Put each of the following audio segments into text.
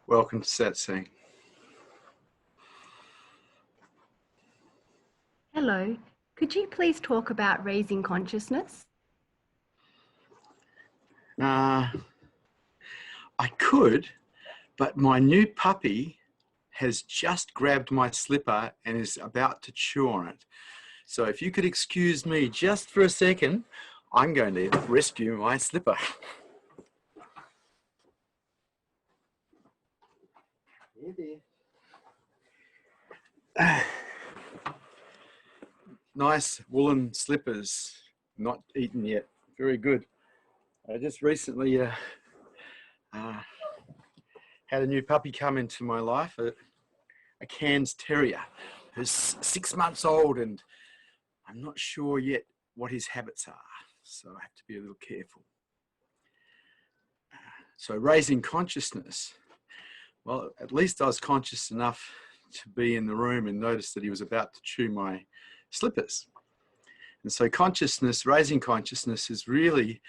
Welcome to Satsang. Hello, could you please talk about raising consciousness? I could, but my new puppy has just grabbed my slipper and is about to chew on it. So if you could excuse me just for a second, I'm going to rescue my slipper. Nice woolen slippers, not eaten yet. Very good. I just recently had a new puppy come into my life, a Cairns Terrier who's 6 months old, and I'm not sure yet what his habits are, so I have to be a little careful. So raising consciousness, well, at least I was conscious enough to be in the room and notice that he was about to chew my slippers. And so consciousness, raising consciousness, is really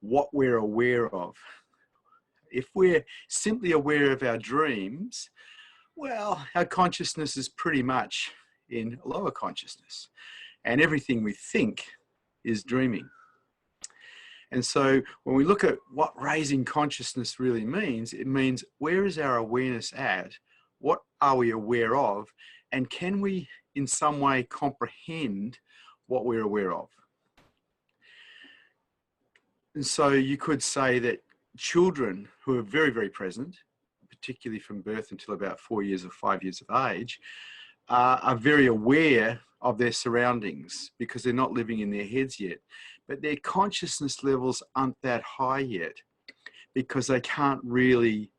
what we're aware of. If we're simply aware of our dreams, well, our consciousness is pretty much in lower consciousness, and everything we think is dreaming. And so when we look at what raising consciousness really means, it means where is our awareness at? What are we aware of? And can we in some way comprehend what we're aware of? And so you could say that children who are very, very present, particularly from birth until about 4 years or 5 years of age, are very aware of their surroundings because they're not living in their heads yet. But their consciousness levels aren't that high yet because they can't really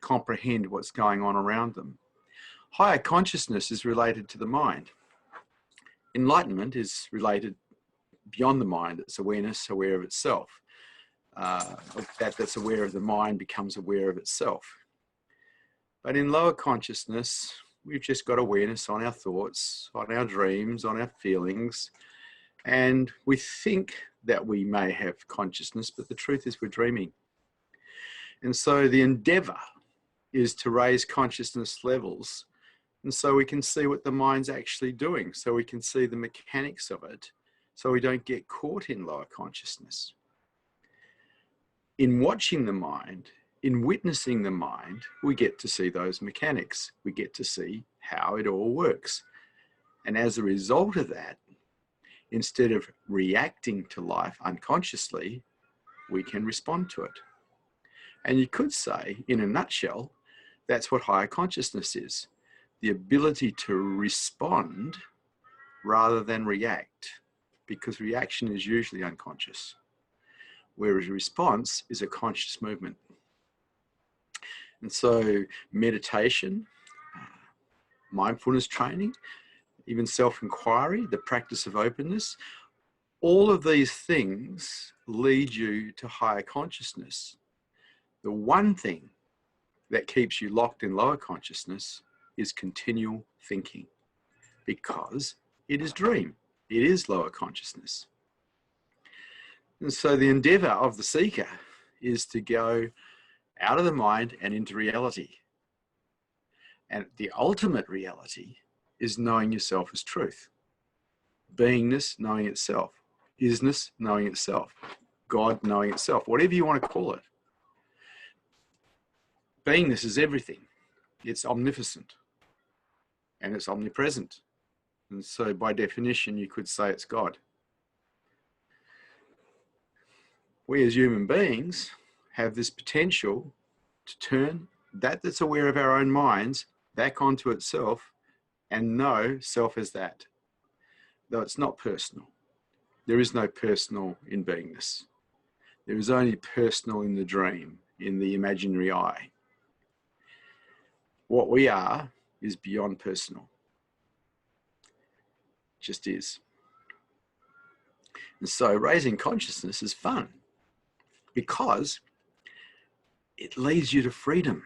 comprehend what's going on around them. Higher consciousness is related to the mind. Enlightenment is related beyond the mind. It's awareness, aware of itself. That's aware of the mind becomes aware of itself. But in lower consciousness, we've just got awareness on our thoughts, on our dreams, on our feelings, and we think that we may have consciousness, but the truth is we're dreaming. And so the endeavor is to raise consciousness levels, and so we can see what the mind's actually doing, so we can see the mechanics of it, so we don't get caught in lower consciousness. In watching the mind, in witnessing the mind, we get to see those mechanics. We get to see how it all works. And as a result of that, instead of reacting to life unconsciously, we can respond to it. And you could say, in a nutshell, that's what higher consciousness is. The ability to respond rather than react, because reaction is usually unconscious, whereas response is a conscious movement. And so meditation, mindfulness training, even self-inquiry, the practice of openness, all of these things lead you to higher consciousness. The one thing that keeps you locked in lower consciousness is continual thinking, because it is dream, it is lower consciousness. And so the endeavor of the seeker is to go out of the mind and into reality. And the ultimate reality is knowing yourself as truth. Beingness, knowing itself. Isness, knowing itself. God, knowing itself. Whatever you want to call it. Beingness is everything. It's omnipotent. And it's omnipresent. And so by definition, you could say it's God. We as human beings have this potential to turn that's aware of our own minds back onto itself and know self as that, though it's not personal. There is no personal in beingness. There is only personal in the dream, in the imaginary I. What we are is beyond personal. It just is. And so raising consciousness is fun because it leads you to freedom.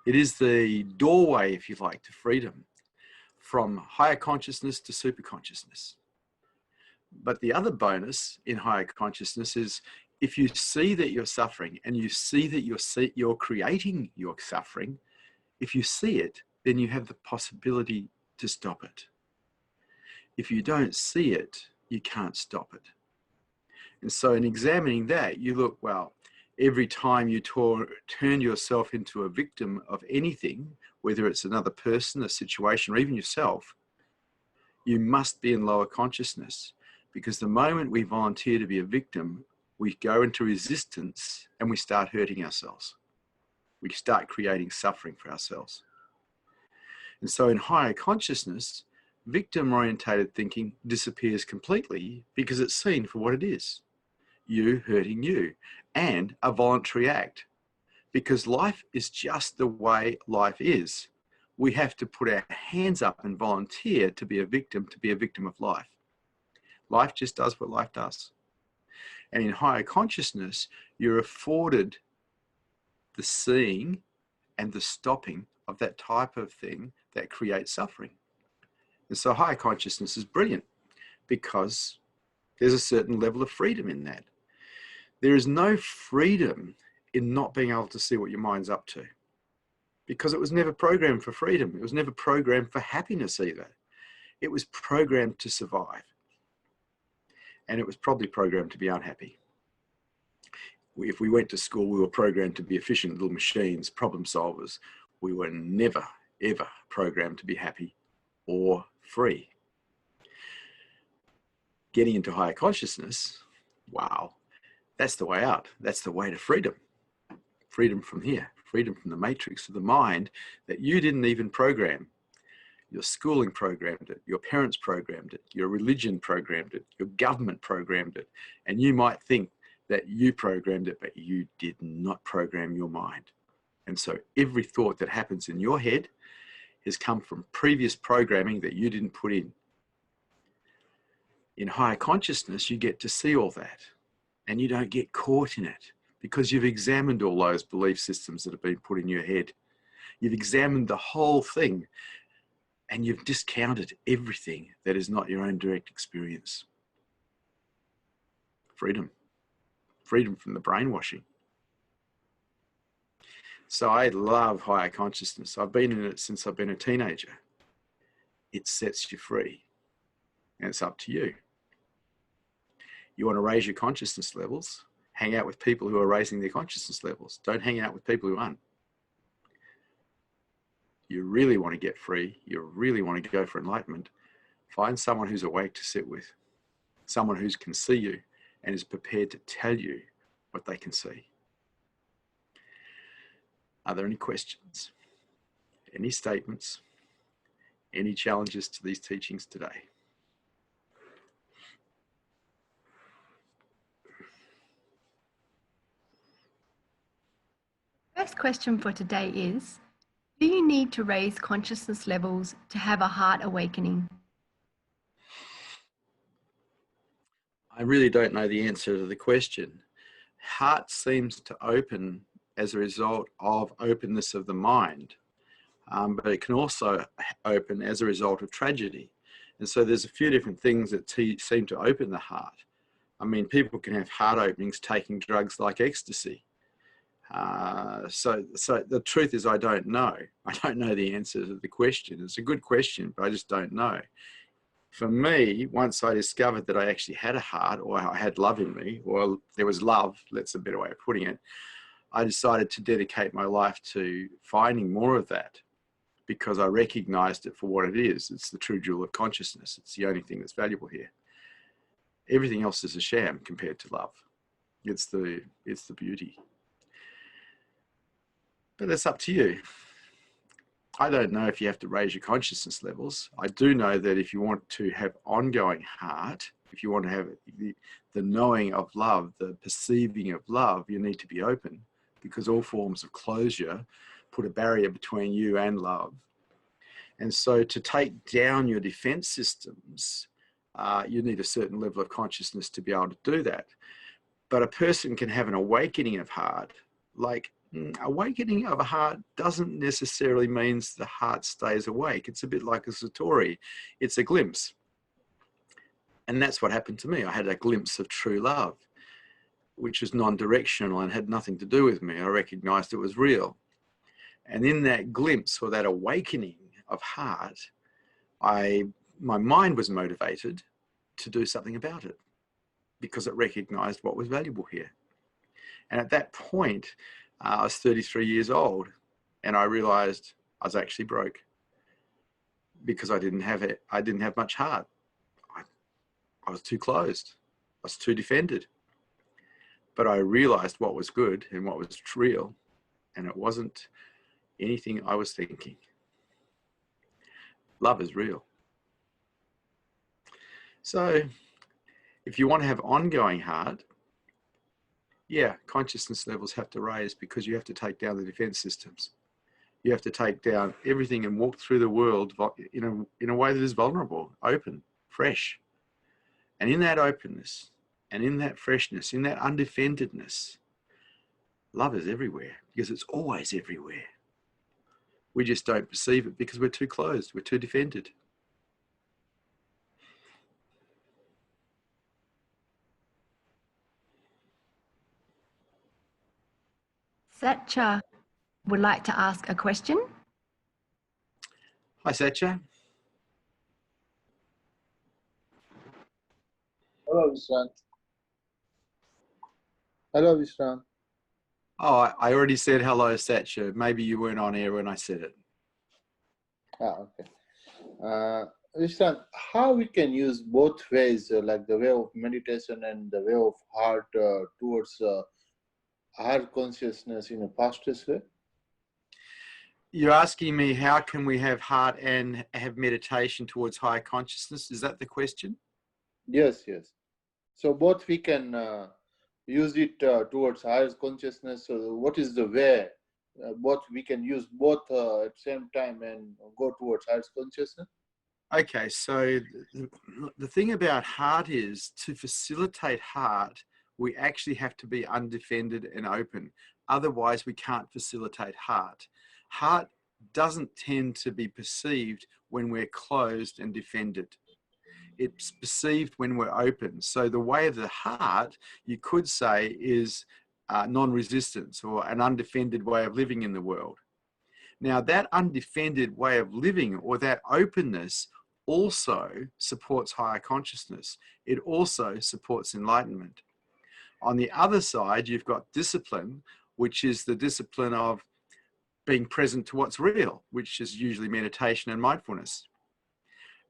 It is the doorway, if you like, to freedom, from higher consciousness to super consciousness. But the other bonus in higher consciousness is if you see that you're suffering and you see that you're creating your suffering, if you see it, then you have the possibility to stop it. If you don't see it, you can't stop it. And so in examining that, you look, well, every time you turn yourself into a victim of anything, whether it's another person, a situation, or even yourself, you must be in lower consciousness, because the moment we volunteer to be a victim, we go into resistance and we start hurting ourselves. We start creating suffering for ourselves. And so in higher consciousness, victim-orientated thinking disappears completely because it's seen for what it is. You hurting you, and a voluntary act. Because life is just the way life is. We have to put our hands up and volunteer to be a victim of life. Life just does what life does. And in higher consciousness, you're afforded the seeing and the stopping of that type of thing that creates suffering. And so higher consciousness is brilliant because there's a certain level of freedom in that. There is no freedom in not being able to see what your mind's up to, because it was never programmed for freedom. It was never programmed for happiness either. It was programmed to survive. And it was probably programmed to be unhappy. If we went to school, we were programmed to be efficient little machines, problem solvers. We were never, ever programmed to be happy or free. Getting into higher consciousness, wow, that's the way out. That's the way to freedom. Freedom from here, freedom from the matrix of the mind that you didn't even program. Your schooling programmed it, your parents programmed it, your religion programmed it, your government programmed it, and you might think that you programmed it, but you did not program your mind. And so every thought that happens in your head has come from previous programming that you didn't put in. In higher consciousness, you get to see all that, and you don't get caught in it because you've examined all those belief systems that have been put in your head. You've examined the whole thing, and you've discounted everything that is not your own direct experience. Freedom. Freedom from the brainwashing. So I love higher consciousness. I've been in it since I've been a teenager. It sets you free, and it's up to you. You want to raise your consciousness levels, hang out with people who are raising their consciousness levels. Don't hang out with people who aren't. You really want to get free, you really want to go for enlightenment, find someone who's awake to sit with, someone who can see you and is prepared to tell you what they can see. Are there any questions? Any statements? Any challenges to these teachings today? First question for today is, do you need to raise consciousness levels to have a heart awakening? I really don't know the answer to the question. Heart seems to open as a result of openness of the mind, but it can also open as a result of tragedy. And so there's a few different things that seem to open the heart. I mean, people can have heart openings taking drugs like ecstasy. So the truth is I don't know. I don't know the answer to the question. It's a good question, but I just don't know. For me, once I discovered that I actually had a heart, or I had love in me, or there was love, that's a better way of putting it, I decided to dedicate my life to finding more of that, because I recognized it for what it is. It's the true jewel of consciousness. It's the only thing that's valuable here. Everything else is a sham compared to love. It's the beauty. But it's up to you. I don't know if you have to raise your consciousness levels. I do know that if you want to have ongoing heart, if you want to have the knowing of love, the perceiving of love, you need to be open, because all forms of closure put a barrier between you and love. And so to take down your defense systems, you need a certain level of consciousness to be able to do that. But a person can have an awakening of heart. Like, awakening of a heart doesn't necessarily mean the heart stays awake. It's a bit like a satori. It's a glimpse. And that's what happened to me. I had a glimpse of true love. which was non-directional and had nothing to do with me. I recognized it was real. And in that glimpse or that awakening of heart, my mind was motivated to do something about it because it recognized what was valuable here. And at that point, I was 33 years old, and I realized I was actually broke because I didn't have it. I didn't have much heart. I was too closed. I was too defended. But I realized what was good and what was real, and it wasn't anything I was thinking. Love is real. So if you want to have ongoing heart, yeah, consciousness levels have to raise because you have to take down the defense systems. You have to take down everything and walk through the world in a way that is vulnerable, open, fresh. And in that openness and in that freshness, in that undefendedness, love is everywhere because it's always everywhere. We just don't perceive it because we're too closed, we're too defended. Satcha would like to ask a question. Hi, Satcha. Hello, Vishrant. Hello, Vishrant. Oh, I already said hello, Satcha. Maybe you weren't on air when I said it. Okay. Vishrant, how we can use both ways, like the way of meditation and the way of heart towards heart consciousness in a positive way? You're asking me how can we have heart and have meditation towards higher consciousness? Is that the question? Yes, yes. So both we can use it towards higher consciousness. So what is the way? Both we can use both at the same time and go towards higher consciousness? Okay, so the thing about heart is to facilitate heart, we actually have to be undefended and open. Otherwise, we can't facilitate heart. Heart doesn't tend to be perceived when we're closed and defended. It's perceived when we're open. So the way of the heart, you could say, is non-resistance or an undefended way of living in the world. Now, that undefended way of living or that openness also supports higher consciousness. It also supports enlightenment. On the other side, you've got discipline, which is the discipline of being present to what's real, which is usually meditation and mindfulness.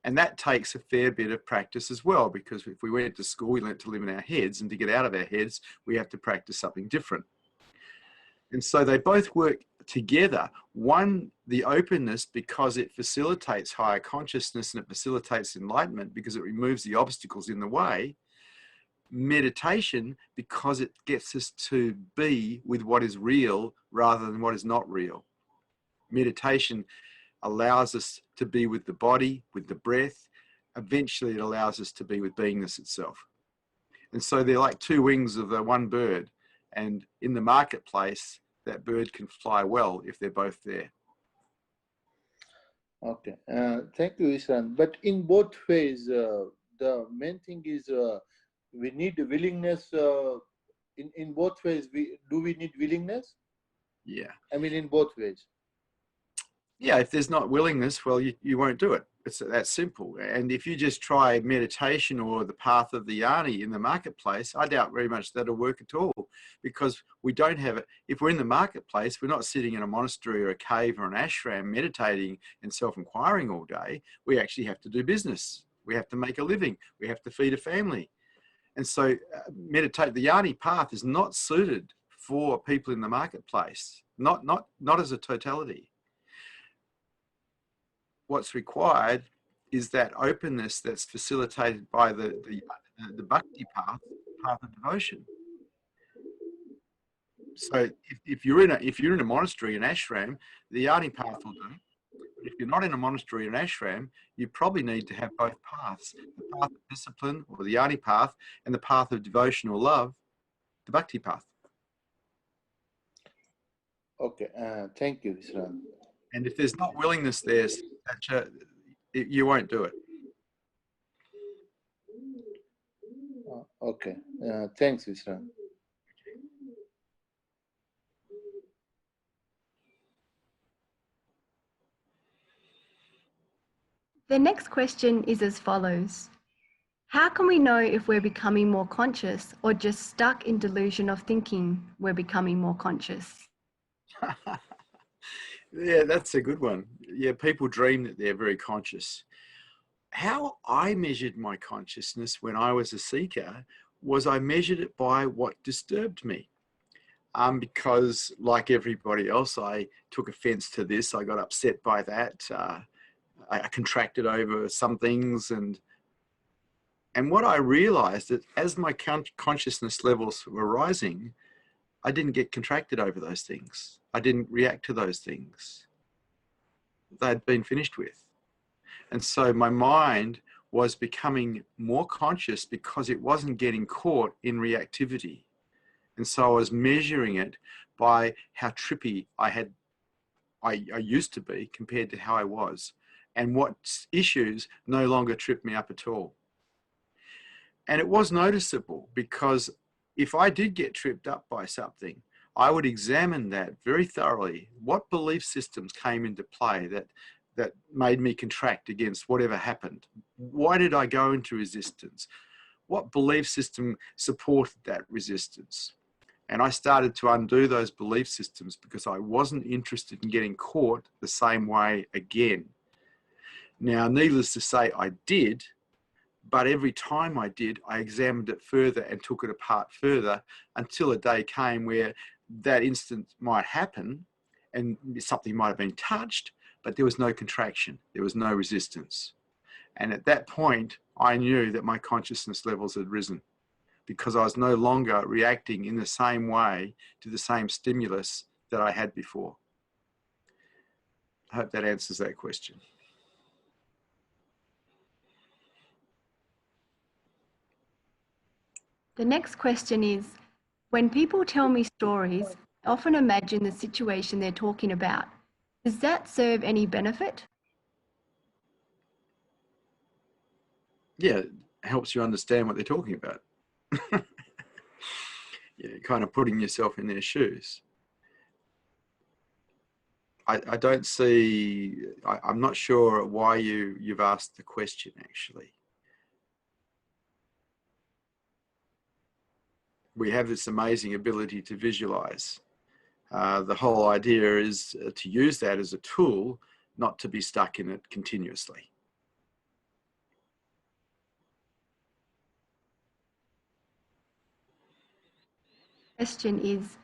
And that takes a fair bit of practice as well, because if we went to school, we learned to live in our heads, and to get out of our heads, we have to practice something different. And so they both work together. One, the openness, because it facilitates higher consciousness and it facilitates enlightenment because it removes the obstacles in the way. Meditation, because it gets us to be with what is real rather than what is not real. Meditation allows us to be with the body, with the breath. Eventually, it allows us to be with beingness itself. And so they're like two wings of the one bird. And in the marketplace, that bird can fly well if they're both there. Okay, thank you, Vishrant. But in both ways, the main thing is we need willingness. In both ways, do we need willingness? Yeah. I mean, in both ways. Yeah, if there's not willingness, well, you won't do it. It's that simple. And if you just try meditation or the path of the yoni in the marketplace, I doubt very much that'll work at all, because we don't have it. If we're in the marketplace, we're not sitting in a monastery or a cave or an ashram meditating and self-inquiring all day. We actually have to do business. We have to make a living. We have to feed a family. And so the yoni path is not suited for people in the marketplace, not as a totality. What's required is that openness that's facilitated by the bhakti path of devotion. So if you're in a monastery, an ashram, the yoni path will do. But if you're not in a monastery or an ashram, you probably need to have both paths: the path of discipline, or the yoni path, and the path of devotion or love, the bhakti path. Okay, thank you, Vishrant. And if there's not willingness there, you won't do it. Okay, thanks, Vishrant. The next question is as follows. How can we know if we're becoming more conscious or just stuck in delusion of thinking we're becoming more conscious? Yeah, that's a good one. Yeah, people dream that they're very conscious. How I measured my consciousness when I was a seeker was I measured it by what disturbed me. Because like everybody else, I took offense to this. I got upset by that. I contracted over some things. And what I realized that as my consciousness levels were rising, I didn't get contracted over those things. I didn't react to those things. They'd been finished with. And so my mind was becoming more conscious because it wasn't getting caught in reactivity. And so I was measuring it by how trippy I used to be compared to how I was, and what issues no longer tripped me up at all. And it was noticeable because if I did get tripped up by something, I would examine that very thoroughly. What belief systems came into play that made me contract against whatever happened? Why did I go into resistance? What belief system supported that resistance? And I started to undo those belief systems because I wasn't interested in getting caught the same way again. Now, needless to say, I did, but every time I did, I examined it further and took it apart further until a day came where that instant might happen and something might have been touched, but there was no contraction, there was no resistance. And at that point, I knew that my consciousness levels had risen because I was no longer reacting in the same way to the same stimulus that I had before. I hope that answers that question. The next question is, when people tell me stories, I often imagine the situation they're talking about. Does that serve any benefit? Yeah, it helps you understand what they're talking about. Yeah, kind of putting yourself in their shoes. I don't see, I'm not sure why you've asked the question actually. We have this amazing ability to visualize. The whole idea is to use that as a tool, not to be stuck in it continuously. Question is,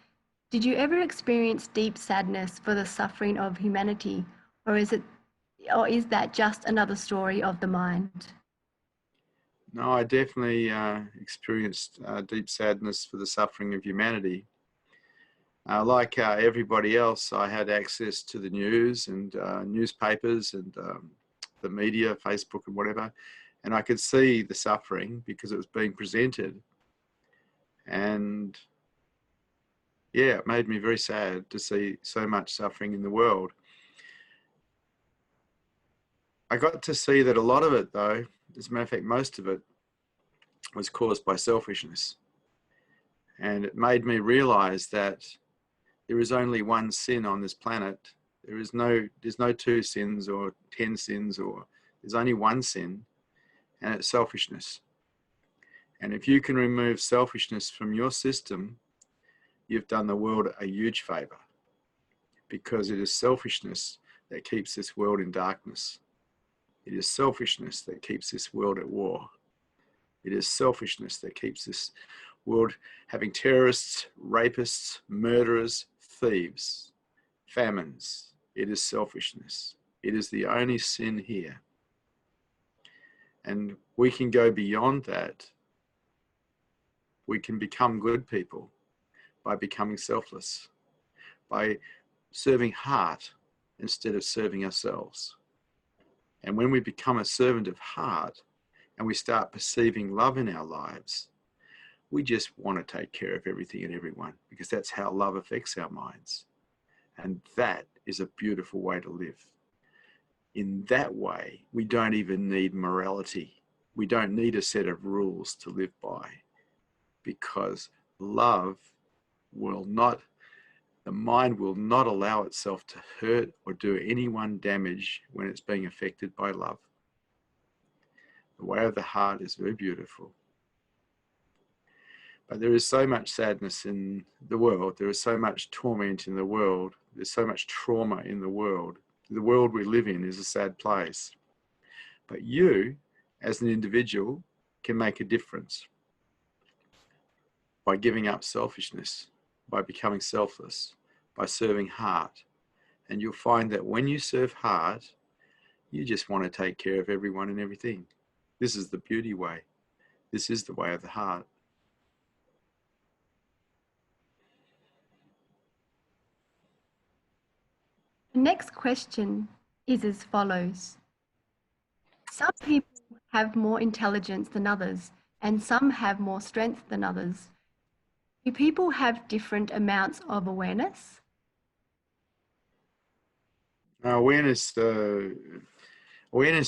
did you ever experience deep sadness for the suffering of humanity, or is that just another story of the mind? No, I definitely experienced deep sadness for the suffering of humanity. Like everybody else, I had access to the news and newspapers and the media, Facebook and whatever, and I could see the suffering because it was being presented. And yeah, it made me very sad to see so much suffering in the world. I got to see that a lot of it, though, as a matter of fact, most of it was caused by selfishness. And it made me realize that there is only one sin on this planet. There's no 2 sins or 10 sins, or there's only one sin, and it's selfishness. And if you can remove selfishness from your system, you've done the world a huge favor, because it is selfishness that keeps this world in darkness. It is selfishness that keeps this world at war. It is selfishness that keeps this world having terrorists, rapists, murderers, thieves, famines. It is selfishness. It is the only sin here. And we can go beyond that. We can become good people by becoming selfless, by serving heart instead of serving ourselves. And when we become a servant of heart and we start perceiving love in our lives, we just want to take care of everything and everyone, because that's how love affects our minds. And that is a beautiful way to live. In that way, we don't even need morality. We don't need a set of rules to live by, because love will not, the mind will not allow itself to hurt or do anyone damage when it's being affected by love. The way of the heart is very beautiful. But there is so much sadness in the world. There is so much torment in the world. There's so much trauma in the world. The world we live in is a sad place. But you, as an individual, can make a difference by giving up selfishness, by becoming selfless, by serving heart. And you'll find that when you serve heart, you just want to take care of everyone and everything. This is the beauty way. This is the way of the heart. The next question is as follows. Some people have more intelligence than others, and some have more strength than others. Do people have different amounts of awareness? Awareness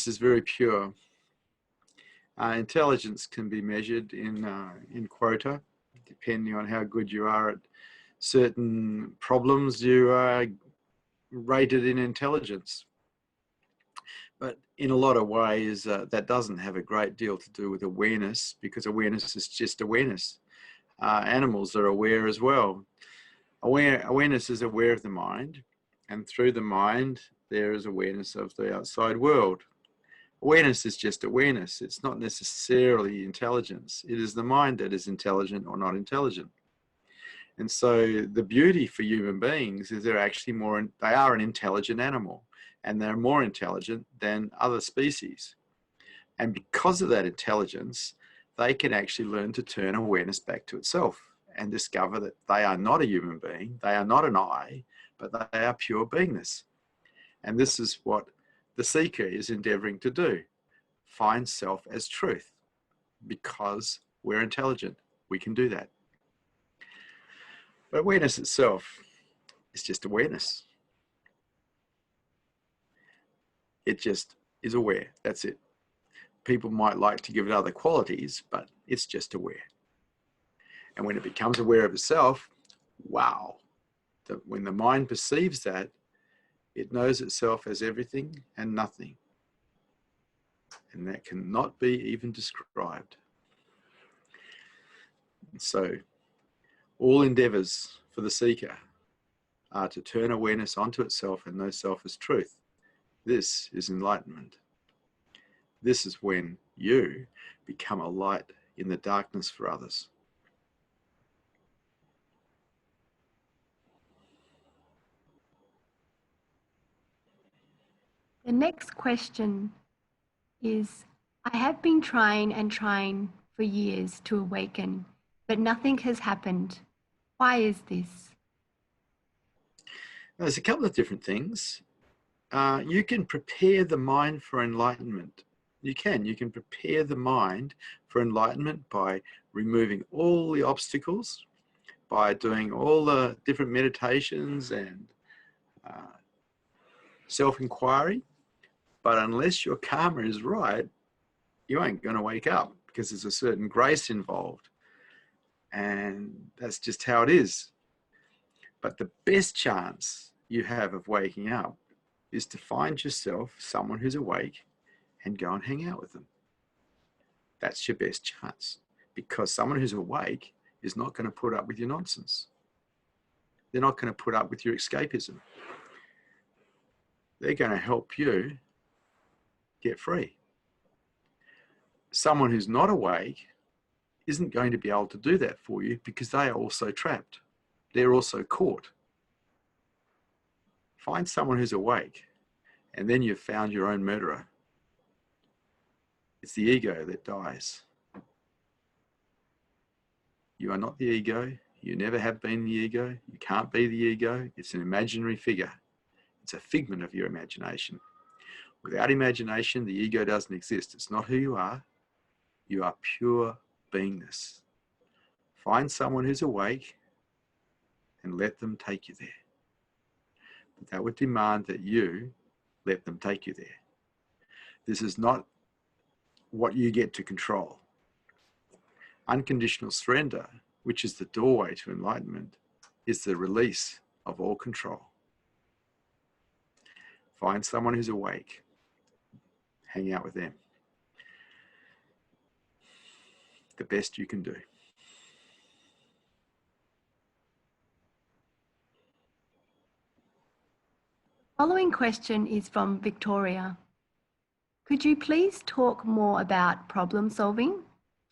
is very pure. Intelligence can be measured in quota, depending on how good you are at certain problems. You are rated in intelligence. But in a lot of ways, that doesn't have a great deal to do with awareness, because awareness is just awareness. Animals are aware as well. Awareness is aware of the mind, and through the mind, there is awareness of the outside world. Awareness is just awareness. It's not necessarily intelligence. It is the mind that is intelligent or not intelligent. And so the beauty for human beings is they're actually they are an intelligent animal, and they're more intelligent than other species. And because of that intelligence, they can actually learn to turn awareness back to itself and discover that they are not a human being, they are not an I, but they are pure beingness. And this is what the seeker is endeavoring to do. Find self as truth. Because we're intelligent, we can do that. But awareness itself is just awareness. It just is aware. That's it. People might like to give it other qualities, but it's just aware. And when it becomes aware of itself, wow, when the mind perceives that, it knows itself as everything and nothing. And that cannot be even described. And so all endeavors for the seeker are to turn awareness onto itself and know self as truth. This is enlightenment. This is when you become a light in the darkness for others. The next question is, I have been trying and trying for years to awaken, but nothing has happened. Why is this? There's a couple of different things. You can prepare the mind for enlightenment. You can prepare the mind for enlightenment by removing all the obstacles, by doing all the different meditations and self-inquiry. But unless your karma is right, you ain't going to wake up, because there's a certain grace involved. And that's just how it is. But the best chance you have of waking up is to find yourself someone who's awake and go and hang out with them. That's your best chance, because someone who's awake is not going to put up with your nonsense. They're not going to put up with your escapism. They're going to help you get free. Someone who's not awake isn't going to be able to do that for you, because they are also trapped. They're also caught. Find someone who's awake, and then you've found your own murderer. It's the ego that dies. You are not the ego. You never have been the ego. You can't be the ego. It's an imaginary figure. It's a figment of your imagination. Without imagination, the ego doesn't exist. It's not who you are. You are pure beingness. Find someone who's awake and let them take you there. But that would demand that you let them take you there. This is not what you get to control. Unconditional surrender, which is the doorway to enlightenment, is the release of all control. Find someone who's awake. Hang out with them. the best you can do. Following question is from Victoria. Could you please talk more about problem solving?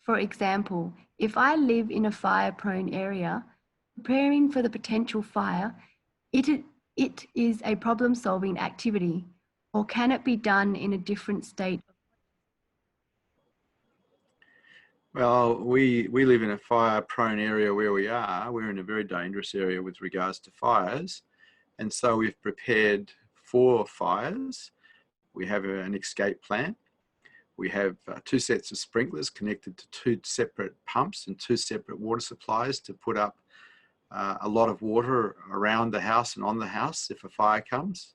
For example, if I live in a fire-prone area, preparing for the potential fire, it is a problem-solving activity, or can it be done in a different state? Well, we live in a fire-prone area where we are. We're in a very dangerous area with regards to fires. And so we've prepared for fires. We have an escape plan. We have 2 sets of sprinklers connected to 2 separate pumps and 2 separate water supplies to put up a lot of water around the house and on the house if a fire comes.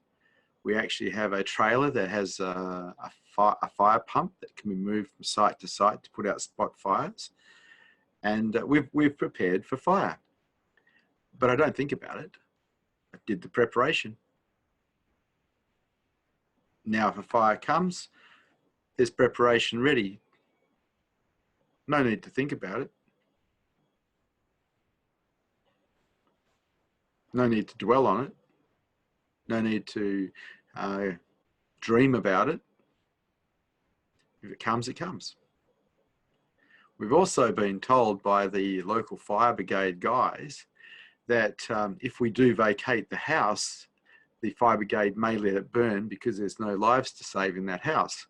We actually have a trailer that has a fire pump that can be moved from site to site to put out spot fires. And we've prepared for fire. But I don't think about it. I did the preparation. Now if a fire comes, there's preparation ready. No need to think about it. No need to dwell on it. No need to dream about it. If it comes, it comes. We've also been told by the local fire brigade guys that if we do vacate the house, the fire brigade may let it burn because there's no lives to save in that house.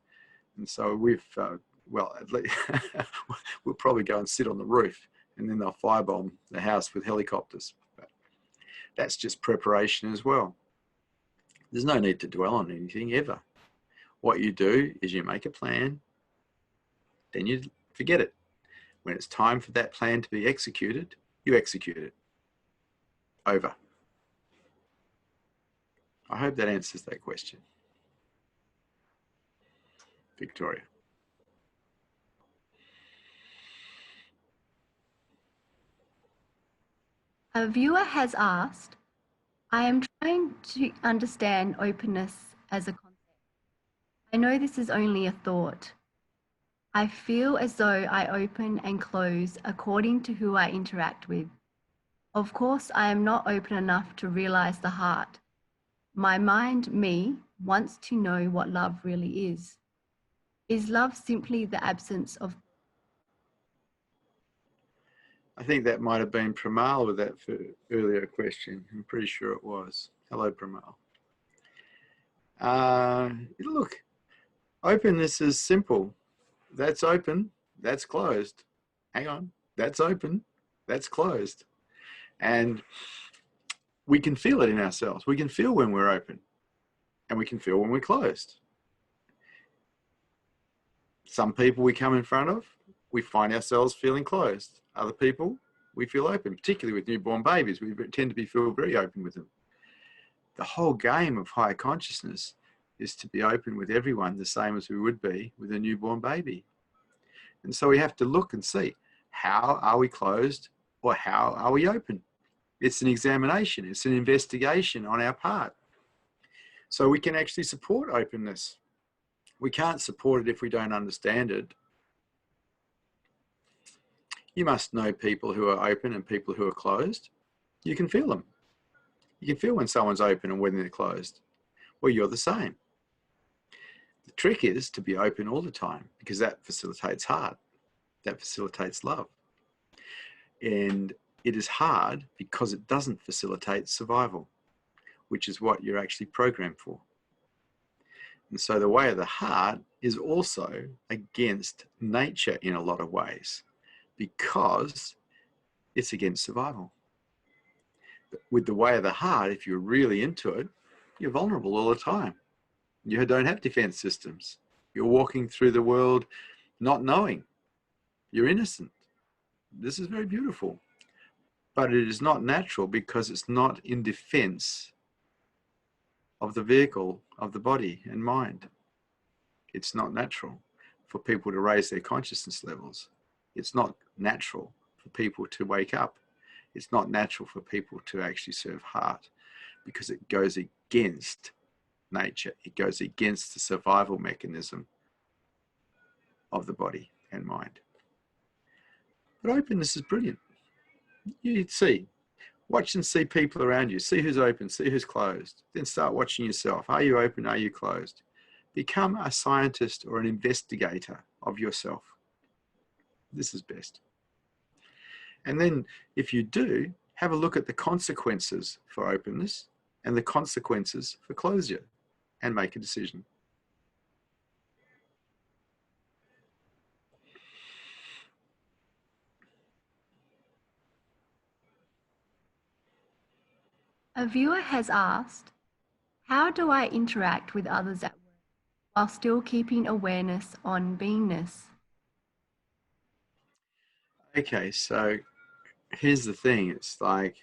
And so we've, well, at least we'll probably go and sit on the roof and then they'll firebomb the house with helicopters. But that's just preparation as well. There's no need to dwell on anything ever. What you do is you make a plan, then you forget it. When it's time for that plan to be executed, you execute it. Over. I hope that answers that question. Victoria. A viewer has asked, I am trying to understand openness as a concept. I know this is only a thought. I feel as though I open and close according to who I interact with. Of course, I am not open enough to realize the heart. My mind, me, wants to know what love really is. Is love simply the absence of? I think that might have been Premal with that earlier question. I'm pretty sure it was. Hello, Premal. Look, openness is simple. That's open, that's closed. Hang on, that's open, that's closed. And we can feel it in ourselves. We can feel when we're open and we can feel when we're closed. Some people we come in front of, we find ourselves feeling closed. Other people, we feel open, particularly with newborn babies. We tend to feel very open with them. The whole game of higher consciousness is to be open with everyone the same as we would be with a newborn baby. And so we have to look and see, how are we closed or how are we open? It's an examination, it's an investigation on our part. So we can actually support openness. We can't support it if we don't understand it. You must know people who are open and people who are closed. You can feel them. You can feel when someone's open and when they're closed. Well, you're the same. The trick is to be open all the time because that facilitates heart. That facilitates love. And it is hard because it doesn't facilitate survival, which is what you're actually programmed for. And so the way of the heart is also against nature in a lot of ways because it's against survival. But with the way of the heart, if you're really into it, you're vulnerable all the time. You don't have defense systems. You're walking through the world not knowing. You're innocent. This is very beautiful. But it is not natural because it's not in defense of the vehicle of the body and mind. It's not natural for people to raise their consciousness levels. It's not natural for people to wake up. It's not natural for people to actually serve heart because it goes against nature. It goes against the survival mechanism of the body and mind. But openness is brilliant. You'd see. Watch and see people around you. See who's open, see who's closed. Then start watching yourself. Are you open? Are you closed? Become a scientist or an investigator of yourself. This is best. And then if you do, have a look at the consequences for openness and the consequences for closure and make a decision. A viewer has asked, how do I interact with others at work while still keeping awareness on beingness? Okay, so here's the thing. It's like,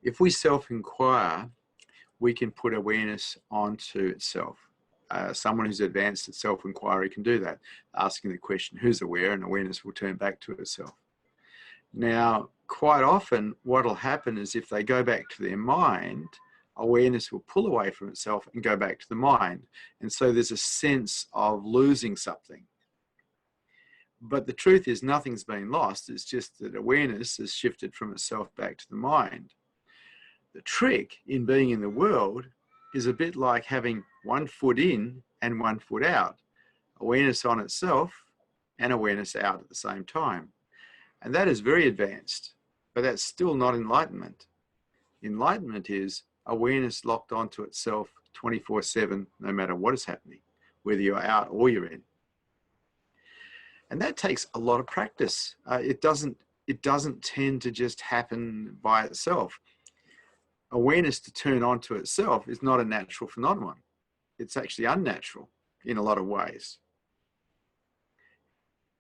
if we self-inquire, we can put awareness onto itself. Someone who's advanced at self-inquiry can do that, asking the question, who's aware, and awareness will turn back to itself. Now, quite often, what'll happen is if they go back to their mind, awareness will pull away from itself and go back to the mind. And so there's a sense of losing something. But the truth is nothing's been lost. It's just that awareness has shifted from itself back to the mind. The trick in being in the world is a bit like having one foot in and one foot out. Awareness on itself and awareness out at the same time. And that is very advanced, but that's still not enlightenment. Enlightenment is awareness locked onto itself 24/7, no matter what is happening, whether you're out or you're in. And that takes a lot of practice. It doesn't tend to just happen by itself. Awareness to turn on to itself is not a natural phenomenon. It's actually unnatural in a lot of ways.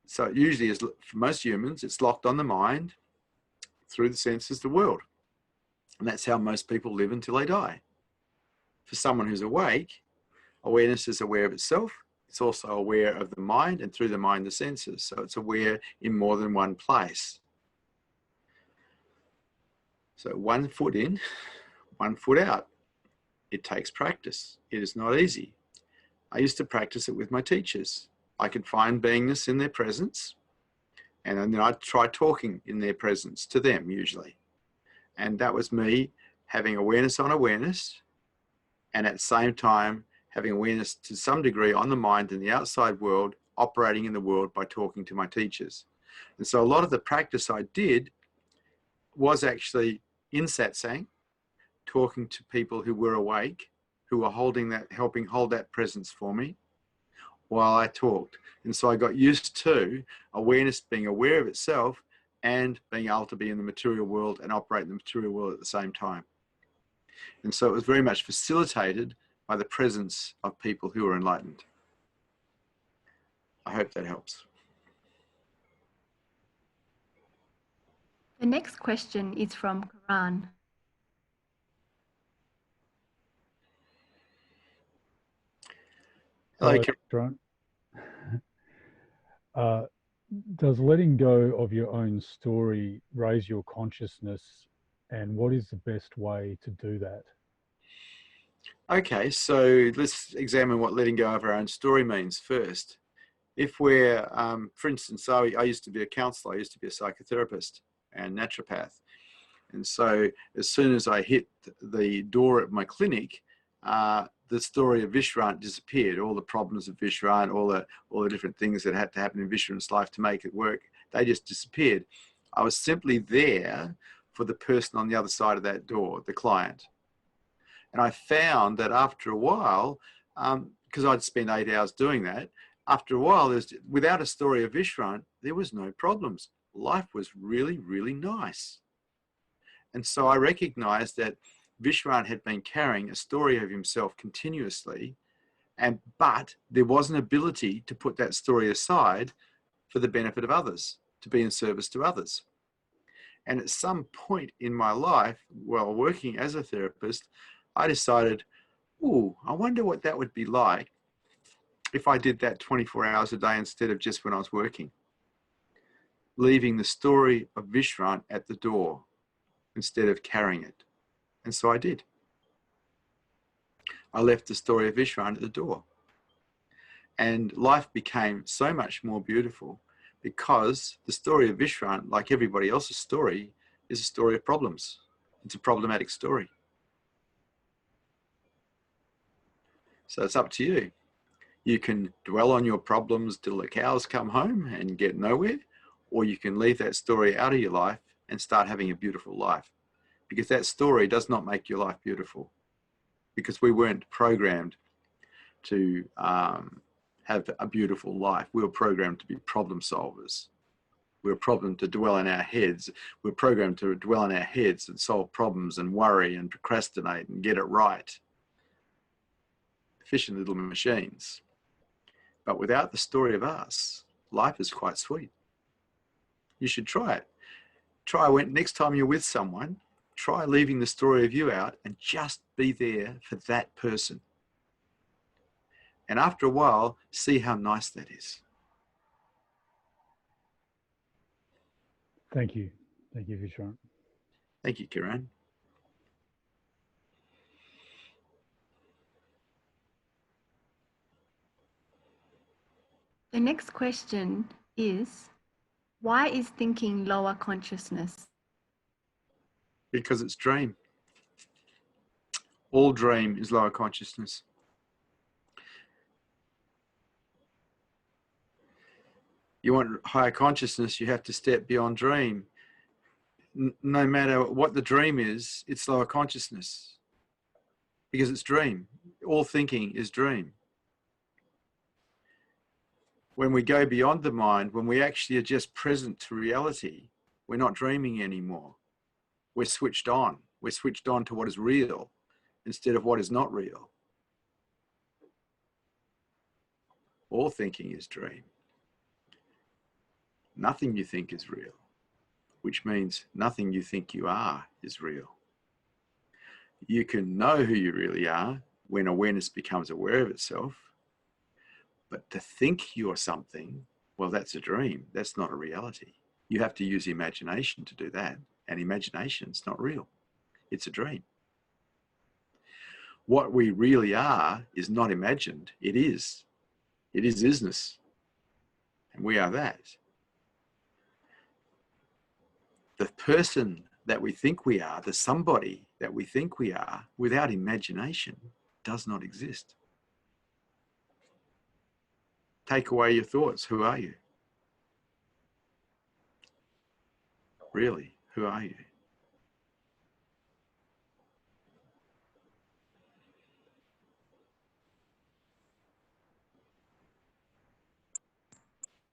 So it usually is, for most humans, it's locked on the mind through the senses, the world. And that's how most people live until they die. For someone who's awake, awareness is aware of itself. It's also aware of the mind, and through the mind, the senses. So it's aware in more than one place. So one foot in, one foot out. It takes practice. It is not easy. I used to practice it with my teachers. I could find beingness in their presence, and then I'd try talking in their presence to them usually. And that was me having awareness on awareness, and at the same time having awareness to some degree on the mind and the outside world, operating in the world by talking to my teachers. And so a lot of the practice I did was actually in satsang, talking to people who were awake, who were holding that, helping hold that presence for me while I talked. And so I got used to awareness being aware of itself and being able to be in the material world and operate in the material world at the same time. And so it was very much facilitated by the presence of people who are enlightened. I hope that helps. The next question is from Karan. Hello, Karan. Does letting go of your own story raise your consciousness, and what is the best way to do that? Okay, so let's examine what letting go of our own story means first. If we're, for instance, I used to be a counsellor, I used to be a psychotherapist and naturopath. And so as soon as I hit the door at my clinic, the story of Vishrant disappeared. All the problems of Vishrant, all the different things that had to happen in Vishrant's life to make it work, they just disappeared. I was simply there for the person on the other side of that door, the client. And I found that after a while, because I'd spent 8 hours doing that, after a while, without a story of Vishrant, there was no problems. Life was really, really nice. And so I recognized that Vishrant had been carrying a story of himself continuously, but there was an ability to put that story aside for the benefit of others, to be in service to others. And at some point in my life, while working as a therapist, I decided, I wonder what that would be like if I did that 24 hours a day instead of just when I was working, leaving the story of Vishrant at the door instead of carrying it. And so I did. I left the story of Vishrant at the door. And life became so much more beautiful Because the story of Vishrant, like everybody else's story, is a story of problems. It's a problematic story. So it's up to you. You can dwell on your problems till the cows come home and get nowhere, or you can leave that story out of your life and start having a beautiful life. Because that story does not make your life beautiful. Because we weren't programmed to have a beautiful life. We were programmed to be problem solvers. We were programmed to dwell in our heads. We were programmed to dwell in our heads and solve problems and worry and procrastinate and get it right. Efficient little machines. But without the story of us, life is quite sweet. You should try it. Try when next time you're with someone, try leaving the story of you out and just be there for that person. And after a while, see how nice that is. Thank you. Thank you, Vishrant. Thank you, Kiran. The next question is, why is thinking lower consciousness? Because it's dream. All dream is lower consciousness. You want higher consciousness, you have to step beyond dream. No matter what the dream is, it's lower consciousness. Because it's dream. All thinking is dream. When we go beyond the mind, when we actually are just present to reality, we're not dreaming anymore. We're switched on. We're switched on to what is real instead of what is not real. All thinking is dream. Nothing you think is real, which means nothing you think you are is real. You can know who you really are when awareness becomes aware of itself, but to think you're something, well, that's a dream. That's not a reality. You have to use imagination to do that, and imagination's not real. It's a dream. What we really are is not imagined. It is. It is isness, and we are that. The person that we think we are, the somebody that we think we are, without imagination, does not exist. Take away your thoughts. Who are you? Really, who are you?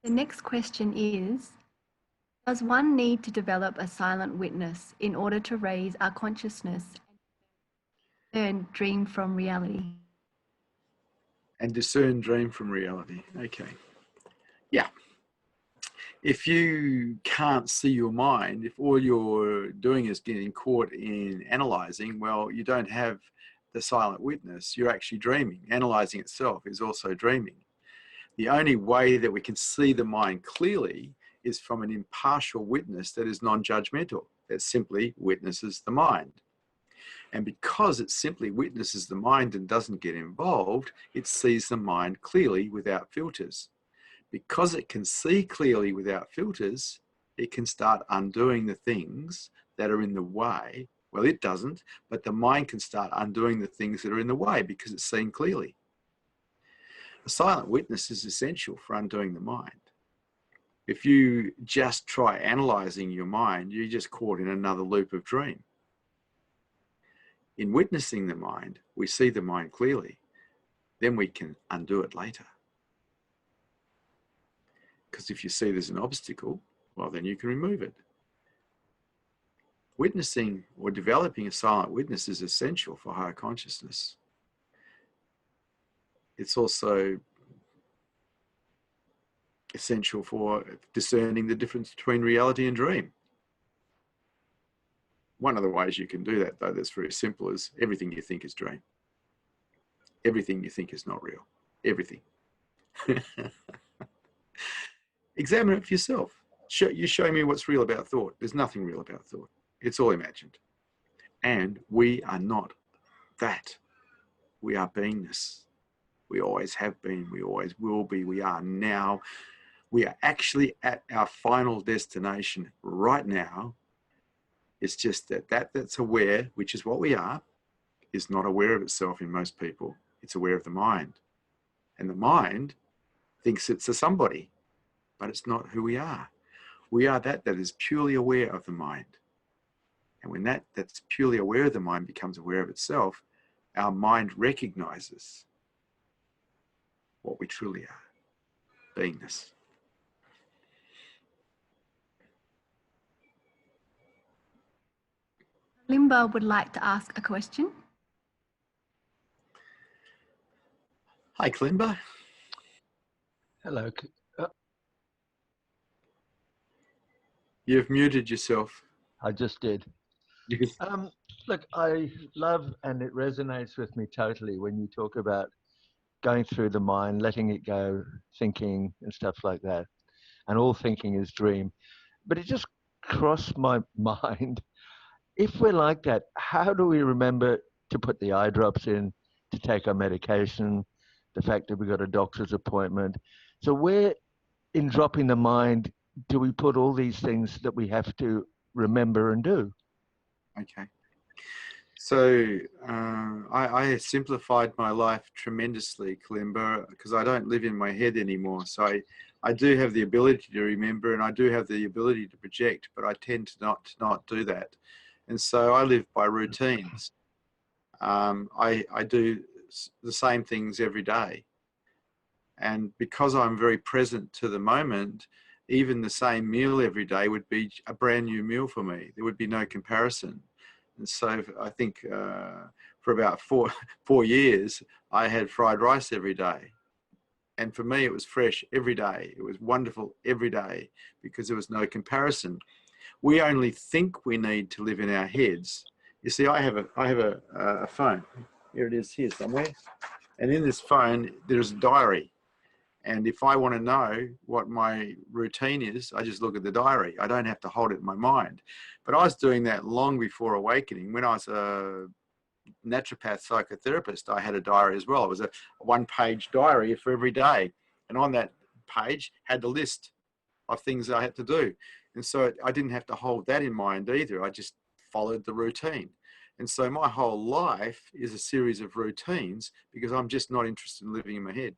The next question is, does one need to develop a silent witness in order to raise our consciousness and dream from reality? And discern dream from reality. Okay. Yeah. If you can't see your mind, if all you're doing is getting caught in analyzing, well, you don't have the silent witness. You're actually dreaming. Analyzing itself is also dreaming. The only way that we can see the mind clearly is from an impartial witness that is non-judgmental, that simply witnesses the mind. And because it simply witnesses the mind and doesn't get involved, it sees the mind clearly without filters. Because it can see clearly without filters, it can start undoing the things that are in the way. Well, it doesn't, but the mind can start undoing the things that are in the way because it's seeing clearly. A silent witness is essential for undoing the mind. If you just try analyzing your mind, you're just caught in another loop of dream. In witnessing the mind, we see the mind clearly. Then we can undo it later. Because if you see there's an obstacle, well, then you can remove it. Witnessing or developing a silent witness is essential for higher consciousness. It's also essential for discerning the difference between reality and dream. One of the ways you can do that, though, that's very simple, is everything you think is dream. Everything you think is not real. Everything. Examine it for yourself. You show me what's real about thought. There's nothing real about thought. It's all imagined. And we are not that. We are beingness. We always have been. We always will be. We are now. We are actually at our final destination right now. It's just that's aware, which is what we are, is not aware of itself in most people. It's aware of the mind. And the mind thinks it's a somebody, but it's not who we are. We are that is purely aware of the mind. And when that's purely aware of the mind becomes aware of itself, our mind recognizes what we truly are, beingness. Limba would like to ask a question. Hi, Klimba. Hello. You've muted yourself. I just did. Yes. Look, I love, and it resonates with me totally when you talk about going through the mind, letting it go, thinking and stuff like that. And all thinking is dream. But it just crossed my mind. If we're like that, how do we remember to put the eye drops in, to take our medication, the fact that we got a doctor's appointment? So where in dropping the mind do we put all these things that we have to remember and do? Okay. So I simplified my life tremendously, Kalimba, because I don't live in my head anymore. So I do have the ability to remember, and I do have the ability to project, but I tend to not do that. And so I live by routines. I do the same things every day. And because I'm very present to the moment, even the same meal every day would be a brand new meal for me. There would be no comparison. And so I think for about four years, I had fried rice every day. And for me, it was fresh every day. It was wonderful every day because there was no comparison. We only think we need to live in our heads. You see, I have a phone. Here it is here somewhere. And in this phone, there's a diary. And if I want to know what my routine is, I just look at the diary. I don't have to hold it in my mind. But I was doing that long before awakening. When I was a naturopath psychotherapist, I had a diary as well. It was a one-page diary for every day. And on that page had the list of things I had to do. And so I didn't have to hold that in mind either. I just followed the routine. And so my whole life is a series of routines because I'm just not interested in living in my head.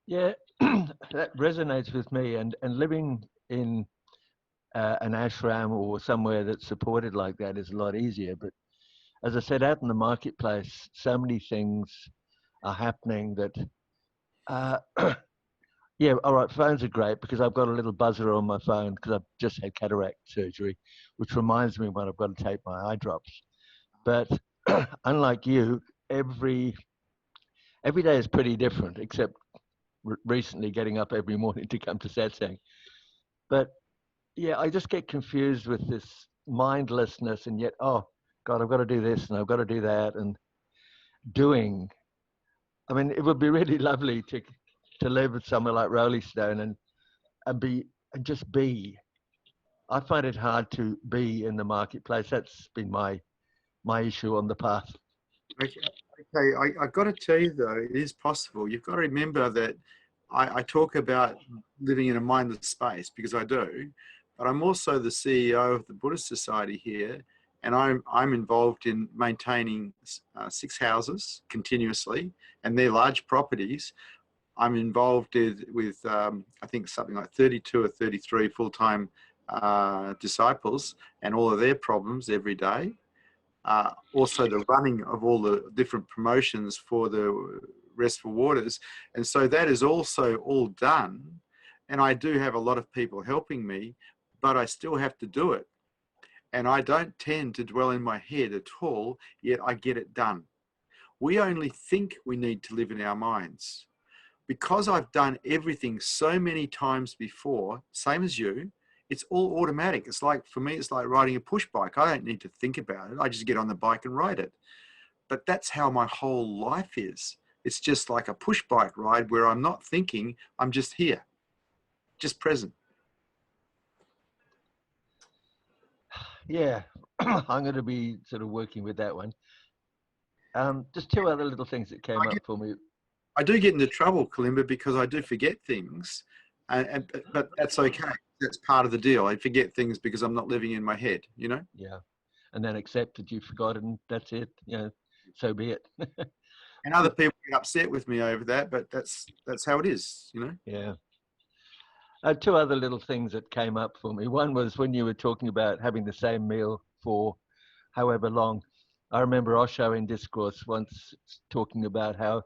Yeah, that resonates with me. And living in an ashram or somewhere that's supported like that is a lot easier. But as I said, out in the marketplace, so many things are happening that, yeah, all right, phones are great because I've got a little buzzer on my phone because I've just had cataract surgery, which reminds me when I've got to take my eye drops. But unlike you, every day is pretty different, except recently getting up every morning to come to Satsang. But yeah, I just get confused with this mindlessness and yet, oh, God, I've got to do this and I've got to do that and doing. I mean, it would be really lovely to live somewhere like Rolling Stone and just be. I find it hard to be in the marketplace. That's been my issue on the path. Okay, I've got to tell you though, it is possible. You've got to remember that I talk about living in a mindless space because I do, but I'm also the CEO of the Buddhist Society here, and I'm involved in maintaining 6 houses continuously, and they're large properties. I'm involved with I think something like 32 or 33 full-time disciples and all of their problems every day. Also the running of all the different promotions for the Restful Waters. And so that is also all done. And I do have a lot of people helping me, but I still have to do it. And I don't tend to dwell in my head at all, yet I get it done. We only think we need to live in our minds. Because I've done everything so many times before, same as you, it's all automatic. It's like, for me, it's like riding a push bike. I don't need to think about it. I just get on the bike and ride it. But that's how my whole life is. It's just like a push bike ride where I'm not thinking, I'm just here, just present. Yeah, I'm going to be sort of working with that one. Just 2 other little things that came up for me. I do get into trouble, Kalimba, because I do forget things, but that's okay. That's part of the deal. I forget things because I'm not living in my head, you know? Yeah. And then accept that you've forgotten. That's it. You know, so be it. And other people get upset with me over that, but that's how it is, you know? Yeah. Two other little things that came up for me. One was when you were talking about having the same meal for however long. I remember Osho in discourse once talking about how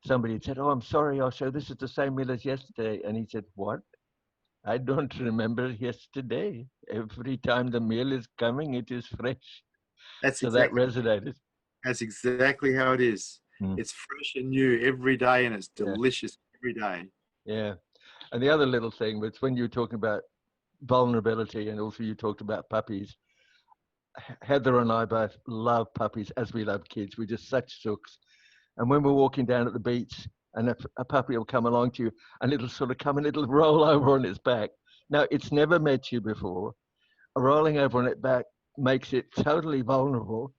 somebody had said, "Oh, I'm sorry, Osho, this is the same meal as yesterday." And he said, "What? I don't remember yesterday. Every time the meal is coming, it is fresh." That's So that exactly resonated. That's exactly how it is. Mm. It's fresh and new every day, and it's Yeah. delicious every day. Yeah. And the other little thing was when you were talking about vulnerability, and also you talked about puppies. Heather and I both love puppies as we love kids. We're just such sooks. And when we're walking down at the beach and a puppy will come along to you and it'll sort of come and it'll roll over on its back. Now, it's never met you before. Rolling over on its back makes it totally vulnerable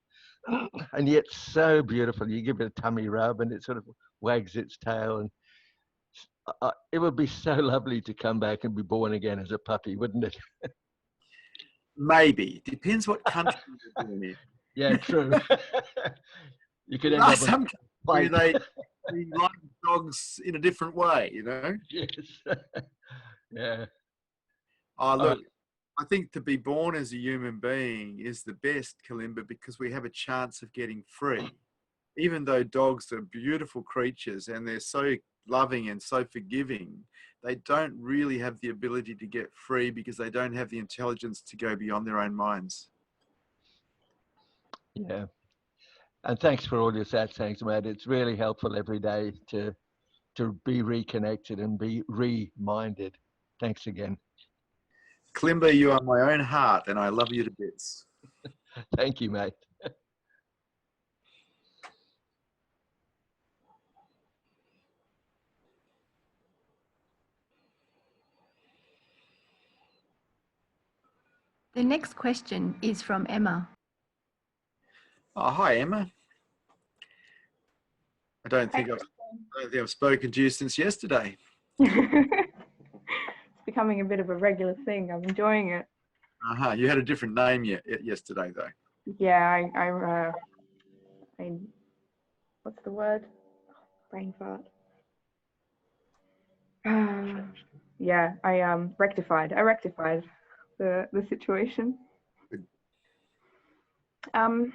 and yet so beautiful. You give it a tummy rub and it sort of wags its tail. And it would be so lovely to come back and be born again as a puppy, wouldn't it? Maybe. Depends what country you're born in. Yeah, true. You could There end are up some countries where fight. they like dogs in a different way, you know? Yes. Yeah. Oh, All right. look, I think to be born as a human being is the best, Kalimba, because we have a chance of getting free. Even though dogs are beautiful creatures and they're so loving and so forgiving, they don't really have the ability to get free because they don't have the intelligence to go beyond their own minds. Yeah. And thanks for all your satsangs, Matt. It's really helpful every day to be reconnected and be reminded. Thanks again. Kalimba, you are my own heart and I love you to bits. Thank you, mate. The next question is from Emma. Oh, hi, Emma. I don't think I've spoken to you since yesterday. It's becoming a bit of a regular thing. I'm enjoying it. You had a different name yesterday, though. Yeah, I what's the word? Brain fart. Yeah, I rectified. I rectified the situation. I'm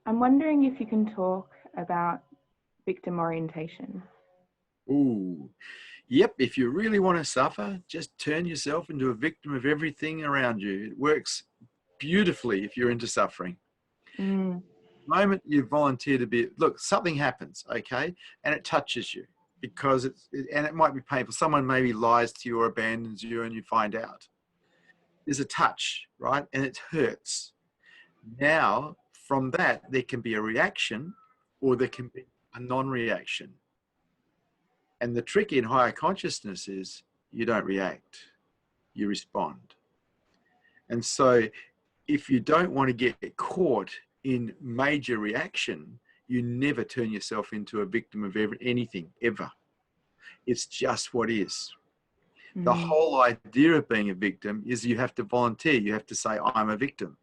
wondering if you can talk about victim orientation. Ooh, yep. If you really want to suffer, just turn yourself into a victim of everything around you. It works beautifully if you're into suffering. Mm. The moment you volunteer to be, look, something happens, okay, and it touches you because and it might be painful. Someone maybe lies to you or abandons you and you find out. There's a touch, right? And it hurts. Now, from that, there can be a reaction or there can be a non-reaction. And the trick in higher consciousness is you don't react, you respond. And so if you don't want to get caught in major reaction, you never turn yourself into a victim of anything, ever. It's just what is. The whole idea of being a victim is you have to volunteer. You have to say, I'm a victim.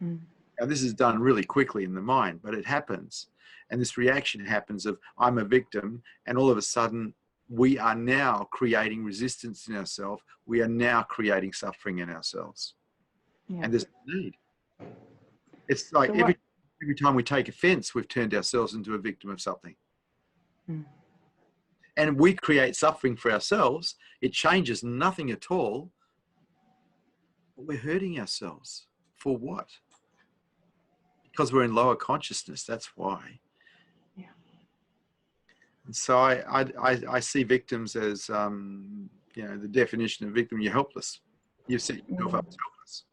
Now, this is done really quickly in the mind, but it happens. And this reaction happens of, I'm a victim. And all of a sudden, we are now creating resistance in ourselves. We are now creating suffering in ourselves. Yeah. And there's no need. It's like every time we take offense, we've turned ourselves into a victim of something. And we create suffering for ourselves. It changes nothing at all. But we're hurting ourselves. For what? Because we're in lower consciousness. That's why. Yeah. And so I see victims as, the definition of victim, you're helpless. You've set yourself up as helpless.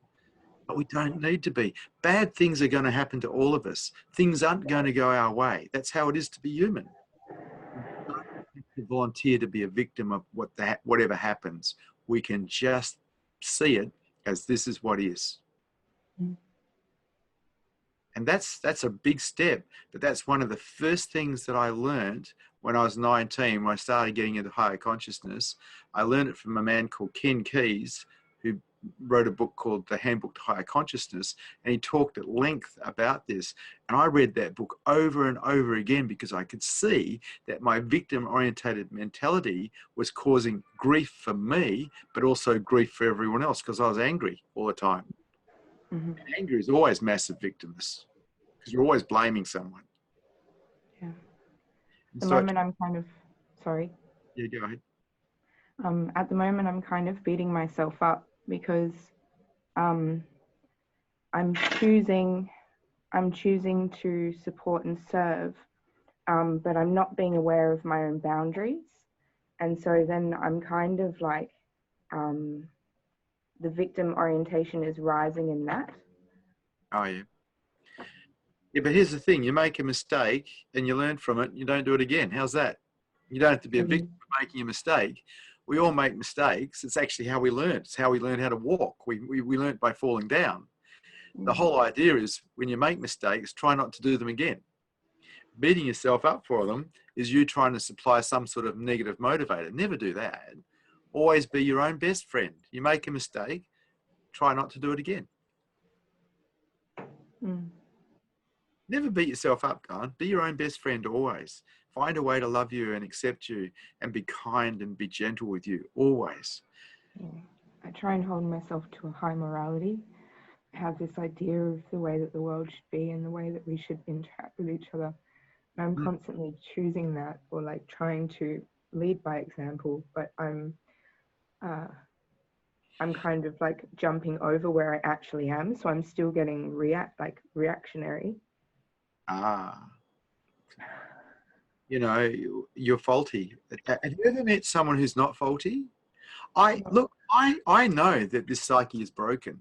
But we don't need to be. Bad things are going to happen to all of us. Things aren't going to go our way. That's how it is to be human. We don't have to volunteer to be a victim of whatever happens. We can just see it as this is what is. And that's a big step. But that's one of the first things that I learned when I was 19, when I started getting into higher consciousness. I learned it from a man called Ken Keyes, who wrote a book called The Handbook to Higher Consciousness, and he talked at length about this. And I read that book over and over again because I could see that my victim-orientated mentality was causing grief for me, but also grief for everyone else, because I was angry all the time. Mm-hmm. And anger is always massive victimness, because you're always blaming someone. Yeah. And At the so moment, I'm kind of, sorry. yeah, go ahead. At the moment, I'm kind of beating myself up because I'm choosing to support and serve, but I'm not being aware of my own boundaries. And so then I'm kind of like, the victim orientation is rising in that. Oh, yeah. Yeah, but here's the thing. You make a mistake and you learn from it. You don't do it again. How's that? You don't have to be a victim of making a mistake. We all make mistakes. It's actually how we learn. It's how we learn how to walk. We learn by falling down. The whole idea is when you make mistakes, try not to do them again. Beating yourself up for them is you trying to supply some sort of negative motivator. Never do that. Always be your own best friend. You make a mistake, try not to do it again. Mm. Never beat yourself up, Don. Be your own best friend always. Find a way to love you and accept you and be kind and be gentle with you always. Yeah. I try and hold myself to a high morality. I have this idea of the way that the world should be and the way that we should interact with each other. And I'm constantly choosing that, or like trying to lead by example, but I'm kind of like jumping over where I actually am. So I'm still getting reactionary. You know, you're faulty. Have you ever met someone who's not faulty? I know that this psyche is broken,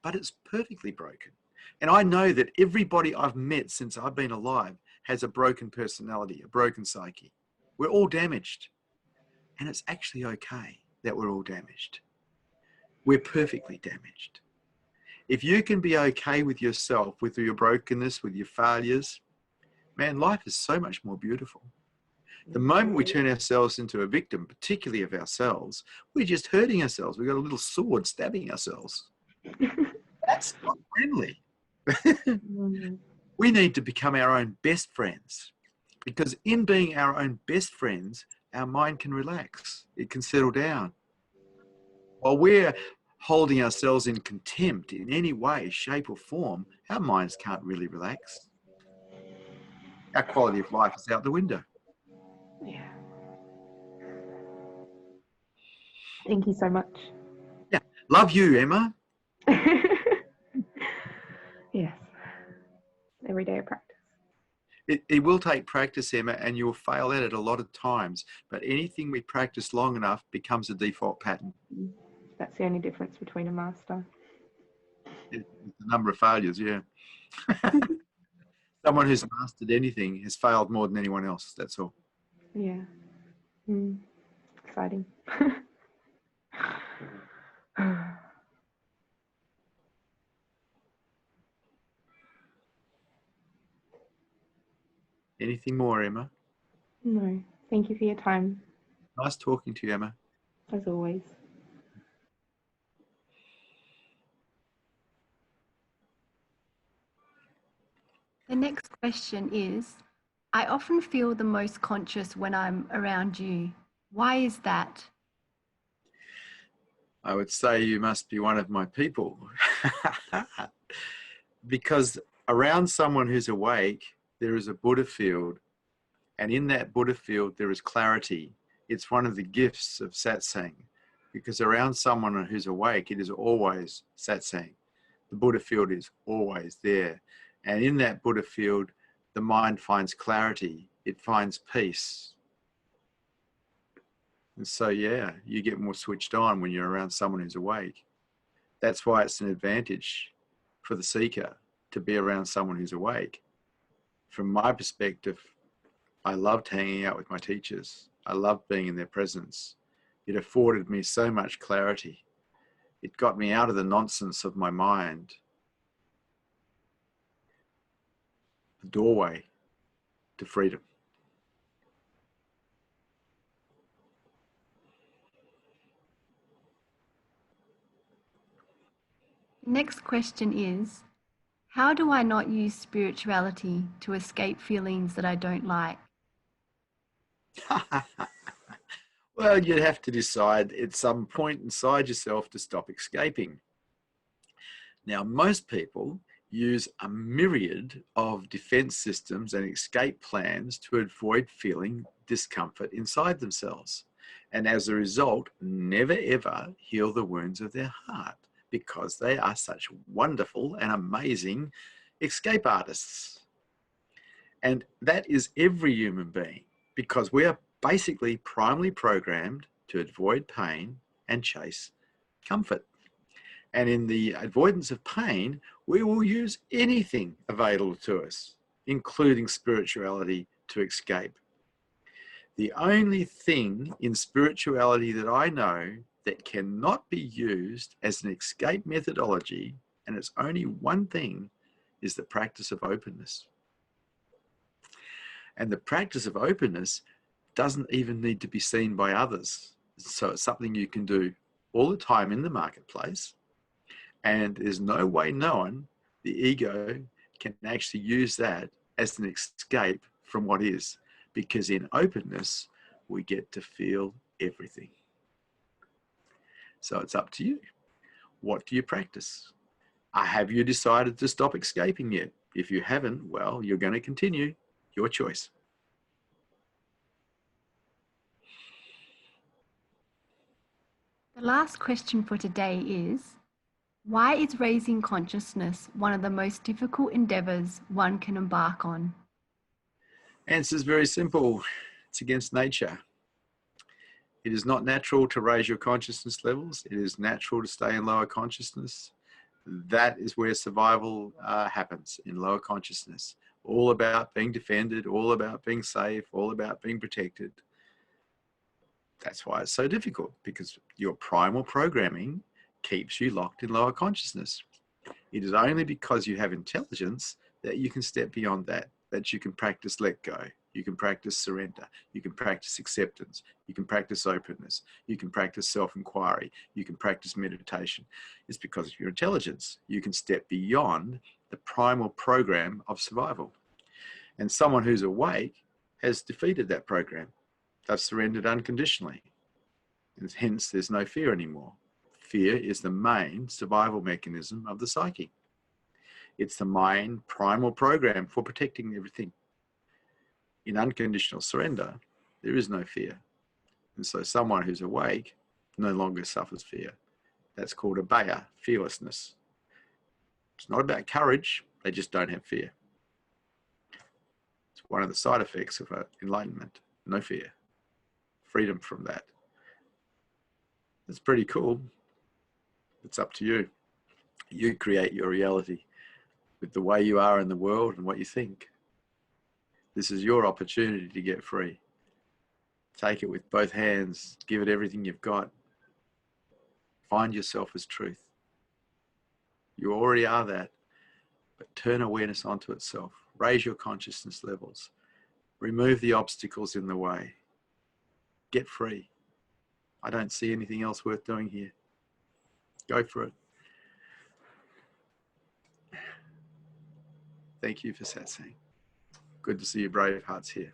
but it's perfectly broken. And I know that everybody I've met since I've been alive has a broken personality, a broken psyche. We're all damaged. And it's actually okay that we're all damaged. We're perfectly damaged. If you can be okay with yourself, with your brokenness, with your failures, man, life is so much more beautiful. The moment we turn ourselves into a victim, particularly of ourselves, we're just hurting ourselves. We've got a little sword stabbing ourselves. That's not friendly. We need to become our own best friends, because in being our own best friends, our mind can relax. It can settle down. While we're holding ourselves in contempt in any way, shape or form, our minds can't really relax. Our quality of life is out the window. Yeah. Thank you so much. Yeah. Love you, Emma. Yes. Every day I practice. It will take practice, Emma, and you'll fail at it a lot of times. But anything we practice long enough becomes a default pattern. That's the only difference between a master. The number of failures, yeah. Someone who's mastered anything has failed more than anyone else. That's all. Yeah. Exciting. Anything more, Emma? No. Thank you for your time. Nice talking to you, Emma. As always. The next question is, I often feel the most conscious when I'm around you. Why is that? I would say you must be one of my people. Because around someone who's awake, there is a Buddha field. And in that Buddha field, there is clarity. It's one of the gifts of Satsang. Because around someone who's awake, it is always Satsang. The Buddha field is always there. And in that Buddha field, the mind finds clarity. It finds peace. And so, yeah, you get more switched on when you're around someone who's awake. That's why it's an advantage for the seeker to be around someone who's awake. From my perspective, I loved hanging out with my teachers. I loved being in their presence. It afforded me so much clarity. It got me out of the nonsense of my mind. the doorway to freedom. Next question is, how do I not use spirituality to escape feelings that I don't like? Well, you'd have to decide at some point inside yourself to stop escaping. Now, most people use a myriad of defense systems and escape plans to avoid feeling discomfort inside themselves. And as a result, never ever heal the wounds of their heart because they are such wonderful and amazing escape artists. And that is every human being, because we are basically primarily programmed to avoid pain and chase comfort. And in the avoidance of pain, we will use anything available to us, including spirituality, to escape. The only thing in spirituality that I know that cannot be used as an escape methodology, and it's only one thing, is the practice of openness. And the practice of openness doesn't even need to be seen by others. So it's something you can do all the time in the marketplace. And there's no way known the ego can actually use that as an escape from what is. Because in openness, we get to feel everything. So it's up to you. What do you practice? Have you decided to stop escaping yet? If you haven't, well, you're going to continue. Your choice. The last question for today is, why is raising consciousness one of the most difficult endeavors one can embark on? Answer is very simple. It's against nature. It is not natural to raise your consciousness levels. It is natural to stay in lower consciousness. That is where survival happens, in lower consciousness. All about being defended, all about being safe, all about being protected. That's why it's so difficult, because your primal programming keeps you locked in lower consciousness. It is only because you have intelligence that you can step beyond that, that you can practice let go, you can practice surrender, you can practice acceptance, you can practice openness, you can practice self-inquiry, you can practice meditation. It's because of your intelligence. You can step beyond the primal program of survival. And someone who's awake has defeated that program. They've surrendered unconditionally. And hence, there's no fear anymore. Fear is the main survival mechanism of the psyche. It's the main primal program for protecting everything. In unconditional surrender, there is no fear. And so someone who's awake no longer suffers fear. That's called abhaya, fearlessness. It's not about courage, they just don't have fear. It's one of the side effects of enlightenment, no fear. Freedom from that. It's pretty cool. It's up to you. You create your reality with the way you are in the world and what you think. This is your opportunity to get free. Take it with both hands. Give it everything you've got. Find yourself as truth. You already are that, but turn awareness onto itself. Raise your consciousness levels. Remove the obstacles in the way. Get free. I don't see anything else worth doing here. Go for it. Thank you for Satsang. Good to see your brave hearts here.